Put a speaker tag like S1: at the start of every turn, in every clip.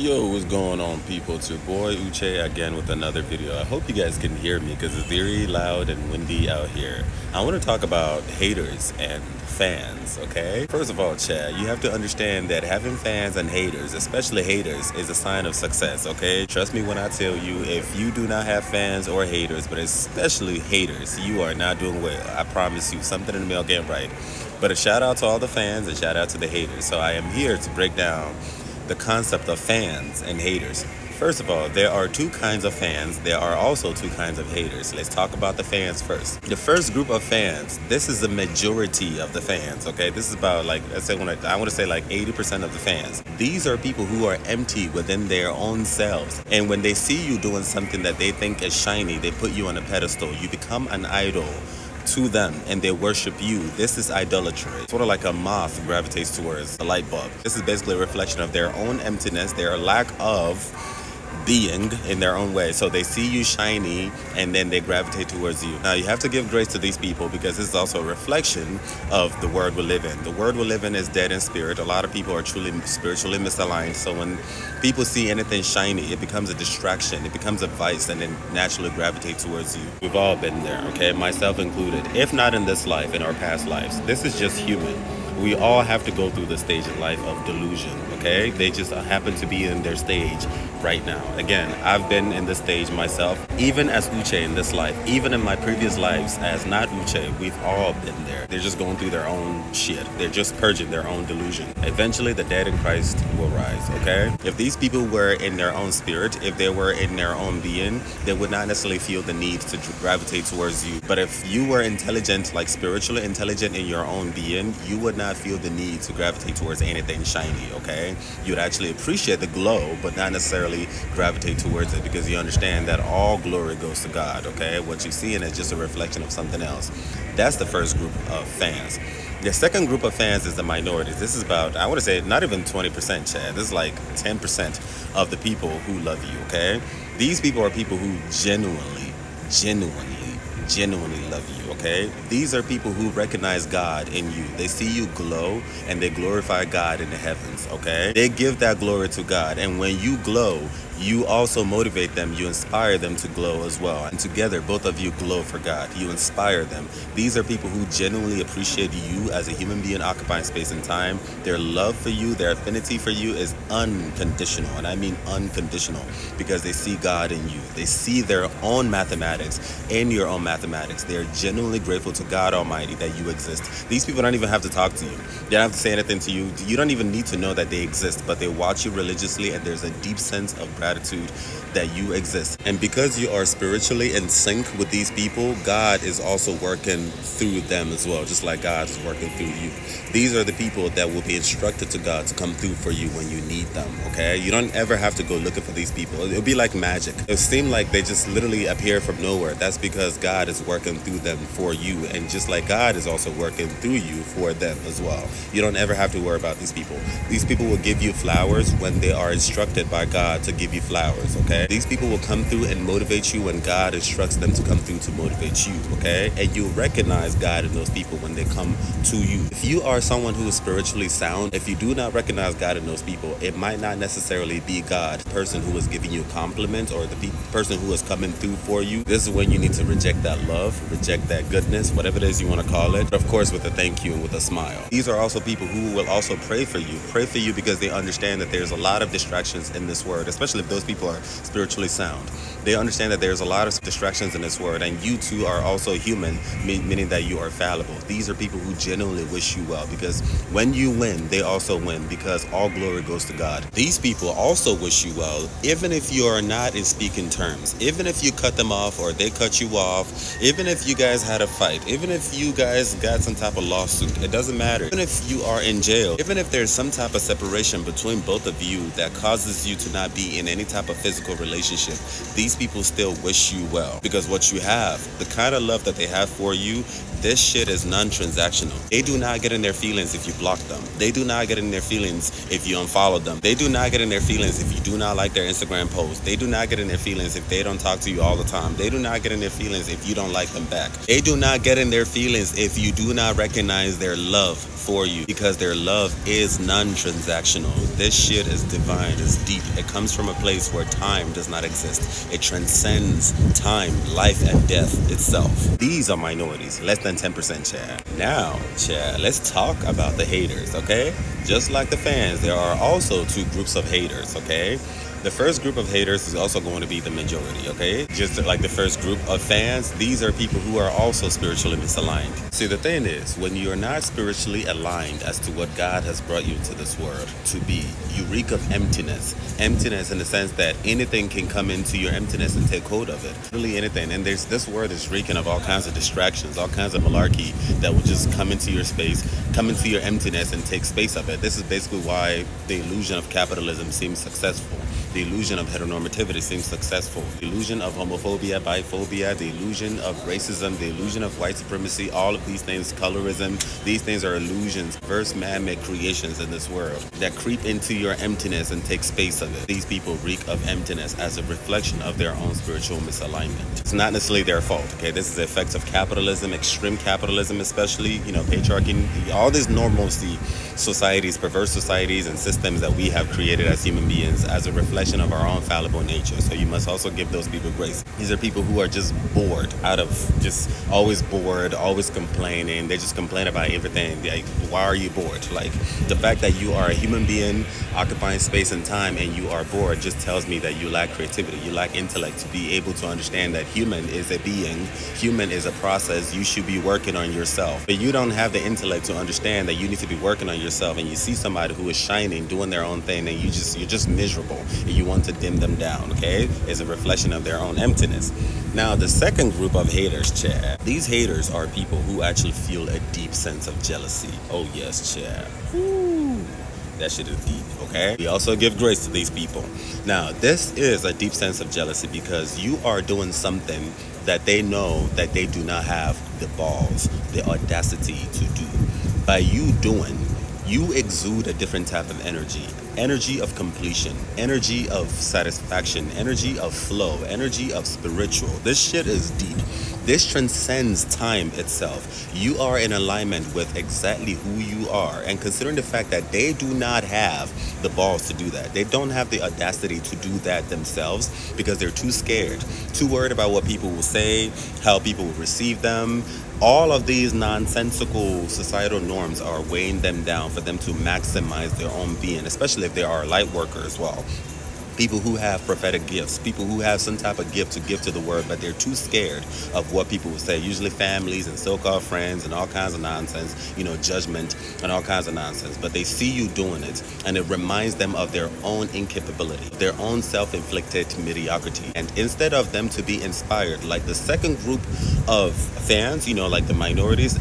S1: Yo, what's going on, people? It's your boy Uche again with another video. I hope you guys can hear me because it's very loud and windy out here. I want to talk about haters and fans, okay? First of all, Chad, you have to understand that having fans and haters, especially haters, is a sign of success, okay? Trust me when I tell you, if you do not have fans or haters, but especially haters, you are not doing well. I promise you, something in the mail getting right. But a shout out to all the fans and shout out to the haters. So I am here to break down the concept of fans and haters. First of all, there are two kinds of fans. There are also two kinds of haters. Let's talk about the fans first. The first group of fans, this is the majority of the fans, okay? This is about I want to say like 80% of the fans. These are people who are empty within their own selves. And when they see you doing something that they think is shiny, they put you on a pedestal. You become an idol to them and they worship you. This is idolatry. Sort of like a moth gravitates towards a light bulb. This is basically a reflection of their own emptiness, their lack of being in their own way. So they see you shiny and then they gravitate towards you. Now you have to give grace to these people because this is also a reflection of the world we live in. The world we live in is dead in spirit. A lot of people are truly spiritually misaligned. So when people see anything shiny, it becomes a distraction. It becomes a vice and then naturally gravitate towards you. We've all been there, okay? Myself included. If not in this life, in our past lives. This is just human. We all have to go through the stage in life of delusion, okay? They just happen to be in their stage right now. Again, I've been in this stage myself, even as Uche in this life, even in my previous lives as not Uche, we've all been there. They're just going through their own shit. They're just purging their own delusion. Eventually, the dead in Christ will rise, okay? If these people were in their own spirit, if they were in their own being, they would not necessarily feel the need to gravitate towards you. But if you were intelligent, like spiritually intelligent in your own being, you would not feel the need to gravitate towards anything shiny, okay? You'd actually appreciate the glow, but not necessarily gravitate towards it because you understand that all glory goes to God, okay? What you see in it is just a reflection of something else. That's the first group of fans. The second group of fans is the minorities. This is about, I want to say, not even 20%, Chad. This is like 10% of the people who love you, okay? These people are people who genuinely love you, okay? These are people who recognize God in you. They see you glow and they glorify God in the heavens, okay? They give that glory to God. And when you glow, you also motivate them. You inspire them to glow as well. And together, both of you glow for God. You inspire them. These are people who genuinely appreciate you as a human being occupying space and time. Their love for you, their affinity for you is unconditional. And I mean unconditional because they see God in you. They see their own mathematics in your own mathematics. They're genuinely grateful to God Almighty that you exist. These people don't even have to talk to you. They don't have to say anything to you. You don't even need to know that they exist, but they watch you religiously and there's a deep sense of gratitude that you exist. And because you are spiritually in sync with these people, God is also working through them as well, just like God is working through you. These are the people that will be instructed to God to come through for you when you need them, okay? You don't ever have to go looking for these people. It'll be like magic. It'll seem like they just literally appear from nowhere. That's because God is working through them for you. And just like God is also working through you for them as well. You don't ever have to worry about these people. These people will give you flowers when they are instructed by God to give you flowers, okay? These people will come through and motivate you when God instructs them to come through to motivate you, okay? And you'll recognize God in those people when they come to you. If you are someone who is spiritually sound, if you do not recognize God in those people, it might not necessarily be God, the person who is giving you a compliment or the person who is coming through for you. This is when you need to reject that love, reject that goodness, whatever it is you want to call it, but of course with a thank you and with a smile. These are also people who will also pray for you because they understand that there's a lot of distractions in this world, especially if those people are spiritually sound. They understand that there's a lot of distractions in this world, and you too are also human, meaning that you are fallible. These are people who genuinely wish you well because when you win, they also win because all glory goes to God. These people also wish you well, even if you are not in speaking terms, even if you cut them off or they cut you off, even if you guys had a fight, even if you guys got some type of lawsuit, it doesn't matter. Even if you are in jail, even if there's some type of separation between both of you that causes you to not be in any type of physical relationship, these people still wish you well because what you have, the kind of love that they have for you, this shit is non-transactional. They do not get in their feelings if you block them. They do not get in their feelings if you unfollow them. They do not get in their feelings if you do not like their Instagram post. They do not get in their feelings if they don't talk to you all the time. They do not get in their feelings if you don't like them back. They do not get in their feelings if you do not recognize their love for you, because their love is non-transactional. This shit is divine, it's deep. It comes from a place where time does not exist. It transcends time, life, and death itself. These are minorities, less than 10%, Chad. Now, Chad, let's talk about the haters, okay? Just like the fans, there are also two groups of haters, okay? The first group of haters is also going to be the majority, okay? Just like the first group of fans, these are people who are also spiritually misaligned. See, the thing is, when you're not spiritually aligned as to what God has brought you into this world to be, you reek of emptiness. Emptiness in the sense that anything can come into your emptiness and take hold of it. Really anything. And this world is reeking of all kinds of distractions, all kinds of malarkey that will just come into your space, come into your emptiness and take space of it. This is basically why the illusion of capitalism seems successful. The illusion of heteronormativity seems successful. The illusion of homophobia, biphobia, the illusion of racism, the illusion of white supremacy, all of these things, colorism, these things are illusions, verse man-made creations in this world that creep into your emptiness and take space of it. These people reek of emptiness as a reflection of their own spiritual misalignment. It's not necessarily their fault, okay? This is the effects of capitalism, extreme capitalism especially, patriarchy, all these normalcy societies, perverse societies and systems that we have created as human beings as a reflection of our own fallible nature. So you must also give those people grace. These are people who are just bored, out of just always bored, always complaining. They just complain about everything. Like, why are you bored? Like, the fact that you are a human being occupying space and time and you are bored just tells me that you lack creativity, you lack intellect to be able to understand that human is a being, human is a process. You should be working on yourself. But you don't have the intellect to understand that you need to be working on yourself, and you see somebody who is shining, doing their own thing, and you're just miserable. You want to dim them down, okay? It's a reflection of their own emptiness. Now, the second group of haters, Chad. These haters are people who actually feel a deep sense of jealousy. Oh, yes, Chad. Woo. That shit is deep, okay? We also give grace to these people. Now, this is a deep sense of jealousy because you are doing something that they know that they do not have the balls, the audacity to do. By you doing, you exude a different type of energy of completion, energy of satisfaction, energy of flow, energy of spiritual. This shit is deep. This transcends time itself. You are in alignment with exactly who you are. And considering the fact that they do not have the balls to do that, they don't have the audacity to do that themselves because they're too scared, too worried about what people will say, how people will receive them. All of these nonsensical societal norms are weighing them down for them to maximize their own being, especially if they are a light worker as well. People who have prophetic gifts, people who have some type of gift to give to the word, but they're too scared of what people will say. Usually families and so-called friends and all kinds of nonsense, judgment and all kinds of nonsense. But they see you doing it, and it reminds them of their own incapability, their own self-inflicted mediocrity. And instead of them to be inspired, like the second group of fans, like the minorities,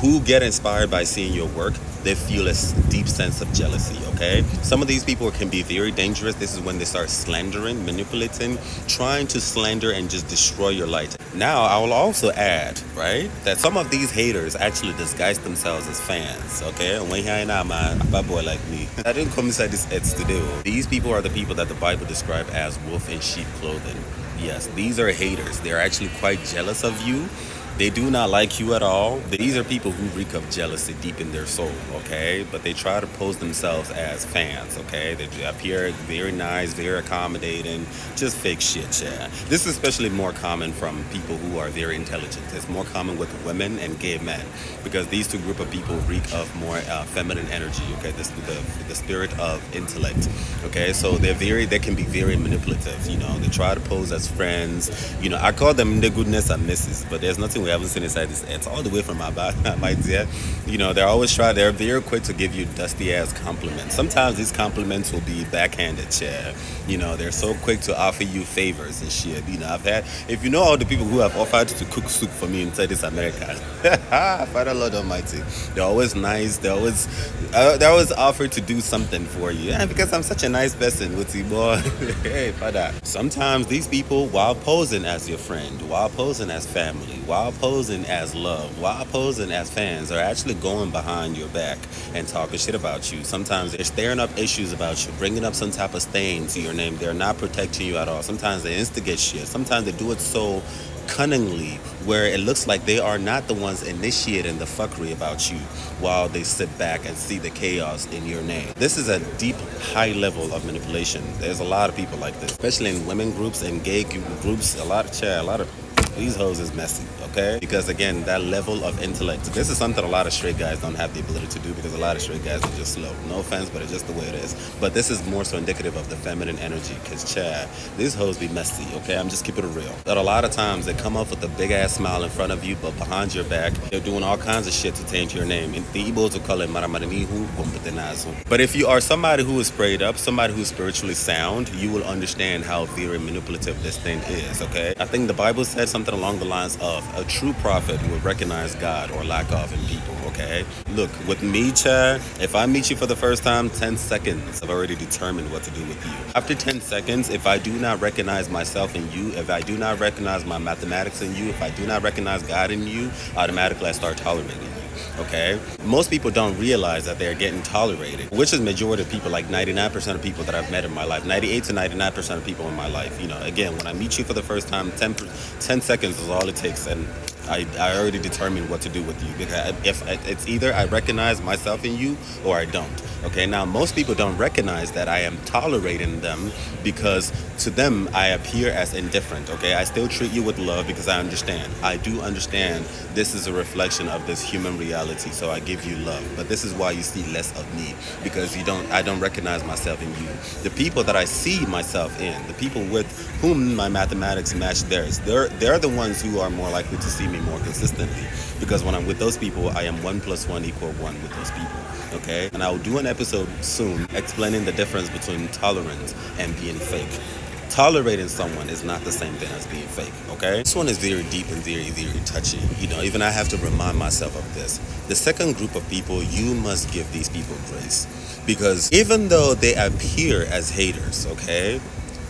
S1: who get inspired by seeing your work, they feel a deep sense of jealousy, okay? Some of these people can be very dangerous. This is when they start slandering, manipulating, trying to slander and just destroy your light. Now, I will also add, right, that some of these haters actually disguise themselves as fans, okay? And when you're not man, a bad boy like me, I didn't come inside this heads today. These people are the people that the Bible described as wolf in sheep clothing. Yes, these are haters. They're actually quite jealous of you. They do not like you at all. These are people who reek of jealousy deep in their soul, okay? But they try to pose themselves as fans, okay? They appear very nice, very accommodating, just fake shit, yeah. This is especially more common from people who are very intelligent. It's more common with women and gay men because these two group of people reek of more feminine energy, okay? The spirit of intellect, okay? So they can be very manipulative, They try to pose as friends. I call them the goodness and misses, but there's nothing we haven't seen inside this. It's all the way from my back, my dear. They're very quick to give you dusty ass compliments. Sometimes these compliments will be backhanded, yeah. They're so quick to offer you favors and shit. If you know all the people who have offered to cook soup for me inside this America, Father Lord Almighty, they're always nice. They're always offered to do something for you. And because I'm such a nice person, with you, boy. Hey, Father. Sometimes these people, while posing as your friend, while posing as family, while while posing as love, while posing as fans, are actually going behind your back and talking shit about you. Sometimes they're stirring up issues about you, bringing up some type of stain to your name. They're not protecting you at all. Sometimes they instigate shit. Sometimes they do it so cunningly where it looks like they are not the ones initiating the fuckery about you while they sit back and see the chaos in your name. This is a deep, high level of manipulation. There's a lot of people like this, especially in women groups and gay groups. A lot of these hoes is messy, okay? Because again, that level of intellect, this is something a lot of straight guys don't have the ability to do because a lot of straight guys are just slow. No offense, but it's just the way it is. But this is more so indicative of the feminine energy because Chad, these hoes be messy, okay? I'm just keeping it real. But a lot of times they come up with a big ass smile in front of you, but behind your back, they're doing all kinds of shit to taint your name. And the Igbos will call it maramaranihu gompetenazo. But if you are somebody who is sprayed up, somebody who's spiritually sound, you will understand how very manipulative this thing is, okay? I think the Bible said something along the lines of a true prophet will recognize God or lack of in people, okay? Look, with me, Chad, if I meet you for the first time, 10 seconds, I've already determined what to do with you. After 10 seconds, if I do not recognize myself in you, if I do not recognize my mathematics in you, if I do not recognize God in you, automatically I start tolerating you. Okay, most people don't realize that they're getting tolerated, which is majority of people, like 99% of people that I've met in my life, 98 to 99% of people in my life. You know, again, when I meet you for the first time, 10 seconds is all it takes, and I already determined what to do with you, because if it's either I recognize myself in you or I don't. Okay, now most people don't recognize that I am tolerating them because to them I appear as indifferent. Okay, I still treat you with love because I understand. I do understand this is a reflection of this human reality, so I give you love. But this is why you see less of me, because I don't recognize myself in you. The people that I see myself in, the people with whom my mathematics match theirs, they're the ones who are more likely to see me more consistently, because when I'm with those people, I am 1 + 1 = 1 with those people. Okay, and I will do an episode soon explaining the difference between tolerance and being fake. Tolerating someone is not the same thing as being fake, okay? This one is very deep and very, very touchy. You know, even I have to remind myself of this. The second group of people, you must give these people grace, because even though they appear as haters, okay,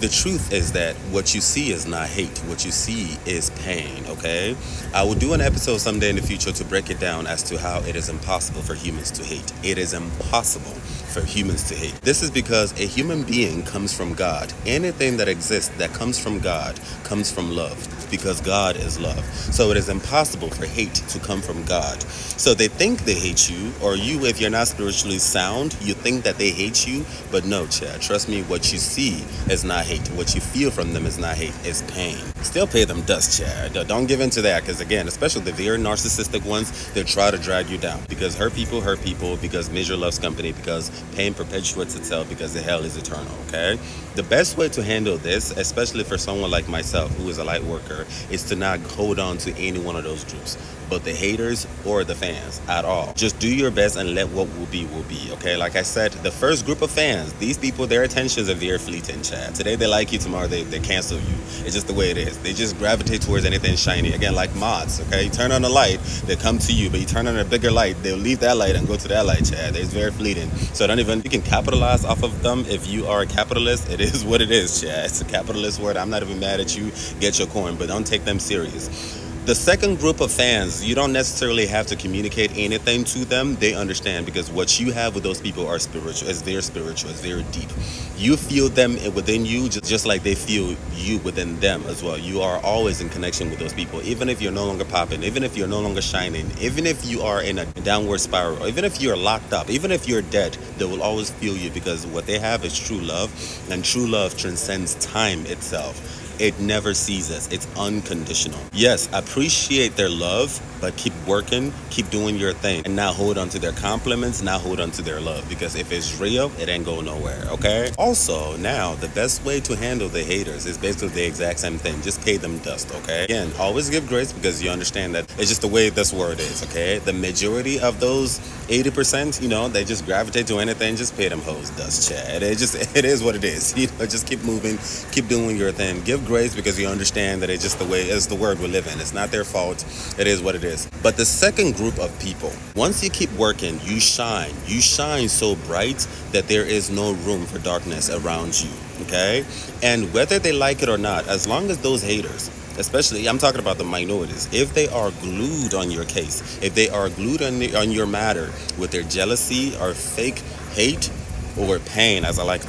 S1: the truth is that what you see is not hate. What you see is pain, okay? I will do an episode someday in the future to break it down as to how it is impossible for humans to hate. It is impossible for humans to hate. This is because a human being comes from God. Anything that exists that comes from God comes from love, because God is love. So it is impossible for hate to come from God. So they think they hate you, or you, if you're not spiritually sound, you think that they hate you, but no, Chad, trust me, what you see is not hate. What you feel from them is not hate, it's pain. Still pay them dust, Chad. Don't give in to that, because again, especially the very narcissistic ones, they try to drag you down, because hurt people, because misery loves company, because pain perpetuates itself, because the hell is eternal, okay? The best way to handle this, especially for someone like myself who is a light worker, is to not hold on to any one of those groups, but the haters or the fans at all. Just do your best and let what will be, okay? Like I said, the first group of fans, these people, their attentions are very fleeting, Chad. Today they like you, tomorrow they cancel you. It's just the way it is. They just gravitate towards anything shiny. Again, like moths, okay? You turn on a light, they come to you, but you turn on a bigger light, they'll leave that light and go to that light, Chad. It's very fleeting. So don't even, you can capitalize off of them. If you are a capitalist, it is what it is, Chad. It's a capitalist word. I'm not even mad at you. Get your coin, but don't take them serious. The second group of fans, you don't necessarily have to communicate anything to them. They understand, because what you have with those people are spiritual. It's very deep. You feel them within you just like they feel you within them as well. You are always in connection with those people, even if you're no longer popping, even if you're no longer shining, even if you are in a downward spiral, even if you're locked up, even if you're dead, they will always feel you, because what they have is true love, and true love transcends time itself. It never ceases. It's unconditional. Yes, appreciate their love, but keep working, keep doing your thing, and now hold on to their compliments, now hold on to their love, because if it's real, it ain't go nowhere, okay? Also, now, the best way to handle the haters is basically the exact same thing. Just pay them dust, okay? Again, always give grace, because you understand that it's just the way this world is, okay? The majority of those 80%, you know, they just gravitate to anything. Just pay them hoes dust, Chad. It is what it is. You know, just keep moving, keep doing your thing. Give grace, because you understand that it's just the way, it's the world we live in. It's not their fault. It is what it is. But the second group of people, once you keep working, you shine. You shine so bright that there is no room for darkness around you, okay? And whether they like it or not, as long as those haters especially I'm talking about the minorities, if they are glued on your case, if they are glued on your matter with their jealousy or fake hate or pain, as I like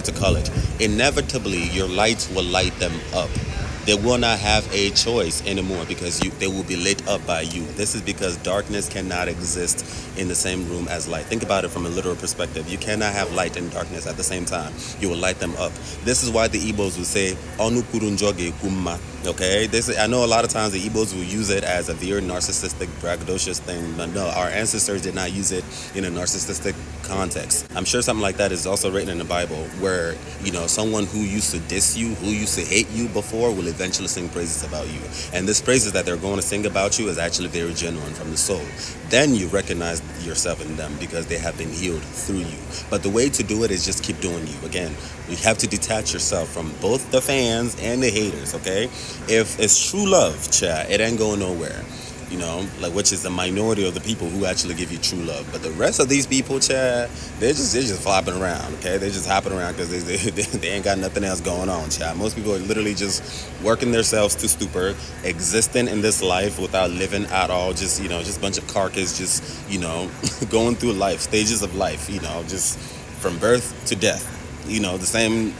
S1: to call it, inevitably your lights will light them up. They will not have a choice anymore because they will be lit up by you. This is because darkness cannot exist in the same room as light. Think about it from a literal perspective. You cannot have light and darkness at the same time. You will light them up. This is why the Igbos would say "Onu kurunjoge kumma." Okay, I know a lot of times the Igbos will use it as a very narcissistic, braggadocious thing. But no, our ancestors did not use it in a narcissistic context. I'm sure something like that is also written in the Bible, where someone who used to diss you, who used to hate you before, will eventually sing praises about you. And this praises that they're going to sing about you is actually very genuine from the soul. Then you recognize yourself in them because they have been healed through you. But the way to do it is just keep doing you. Again, you have to detach yourself from both the fans and the haters, okay? If it's true love, chat, it ain't going nowhere. Which is the minority of the people who actually give you true love. But the rest of these people, Chad, they're just flopping around, okay? They're just hopping around because they ain't got nothing else going on, Chad. Most people are literally just working themselves to stupor, existing in this life without living at all. Just a bunch of carcass, just going through life, stages of life, just from birth to death. The same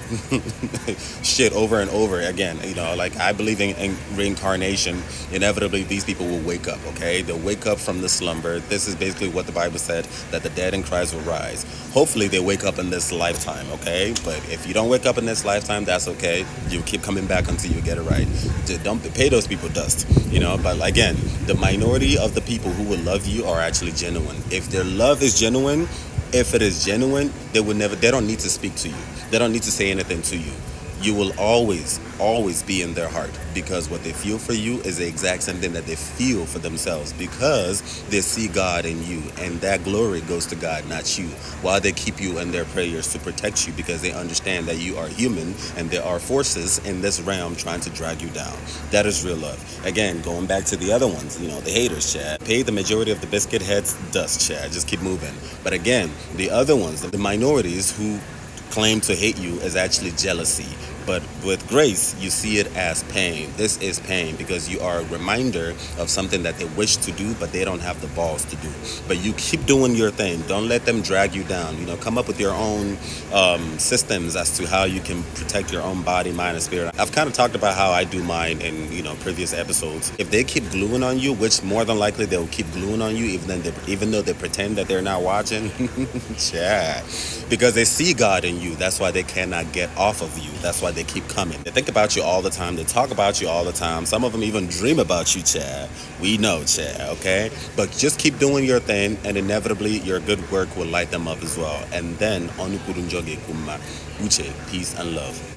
S1: shit over and over again. Like I believe in reincarnation. Inevitably, these people will wake up, okay? They'll wake up from the slumber. This is basically what the Bible said, that the dead in Christ will rise. Hopefully, they wake up in this lifetime, okay? But if you don't wake up in this lifetime, that's okay. You keep coming back until you get it right. Don't pay those people dust, But again, the minority of the people who will love you are actually genuine. If their love is genuine, if it is genuine, they don't need to speak to you. They don't need to say anything to you. You will always, always be in their heart, because what they feel for you is the exact same thing that they feel for themselves, because they see God in you, and that glory goes to God, not you. While they keep you in their prayers to protect you, because they understand that you are human and there are forces in this realm trying to drag you down. That is real love. Again, going back to the other ones, the haters, Chad. Pay the majority of the biscuit heads dust, Chad. Just keep moving. But again, the other ones, the minorities who claim to hate you, is actually jealousy. But with grace, you see it as pain. This is pain because you are a reminder of something that they wish to do, but they don't have the balls to do. But you keep doing your thing. Don't let them drag you down. Come up with your own systems as to how you can protect your own body, mind, and spirit. I've kind of talked about how I do mine in previous episodes. If they keep gluing on you, which more than likely they'll keep gluing on you, even though they pretend that they're not watching, yeah, because they see God in you. That's why they cannot get off of you. That's why they keep coming. They think about you all the time. They talk about you all the time. Some of them even dream about you, Chad. We know, Chad, okay? But just keep doing your thing, and inevitably your good work will light them up as well. And then, Onu Kurunjoge Kuma, Uche, peace and love.